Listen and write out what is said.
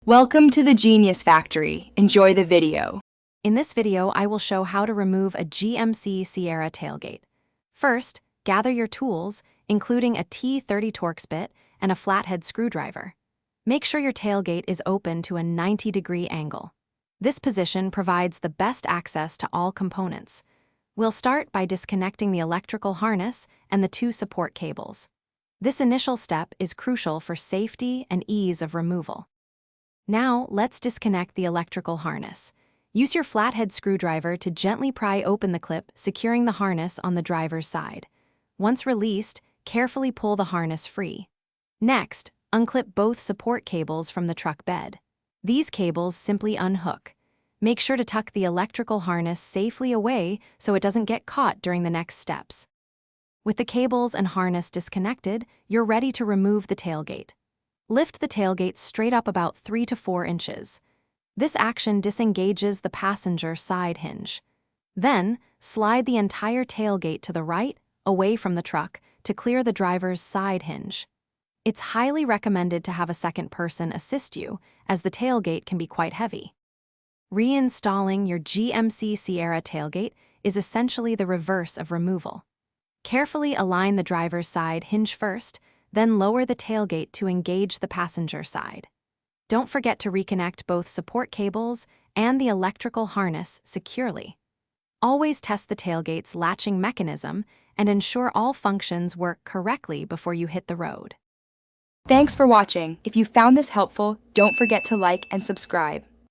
Welcome to the Genius Factory. Enjoy the video. In this video, I will show how to remove a GMC Sierra tailgate. First, gather your tools, including a T30 Torx bit and a flathead screwdriver. Make sure your tailgate is open to a 90-degree angle. This position provides the best access to all components. We'll start by disconnecting the electrical harness and the two support cables. This initial step is crucial for safety and ease of removal. Now, let's disconnect the electrical harness. Use your flathead screwdriver to gently pry open the clip, securing the harness on the driver's side. Once released, carefully pull the harness free. Next, unclip both support cables from the truck bed. These cables simply unhook. Make sure to tuck the electrical harness safely away so it doesn't get caught during the next steps. With the cables and harness disconnected, you're ready to remove the tailgate. Lift the tailgate straight up about 3 to 4 inches. This action disengages the passenger side hinge. Then, slide the entire tailgate to the right, away from the truck, to clear the driver's side hinge. It's highly recommended to have a second person assist you, as the tailgate can be quite heavy. Reinstalling your GMC Sierra tailgate is essentially the reverse of removal. Carefully align the driver's side hinge first, then lower the tailgate to engage the passenger side. Don't forget to reconnect both support cables and the electrical harness securely. Always test the tailgate's latching mechanism and ensure all functions work correctly before you hit the road. Thanks for watching. If you found this helpful, don't forget to like and subscribe.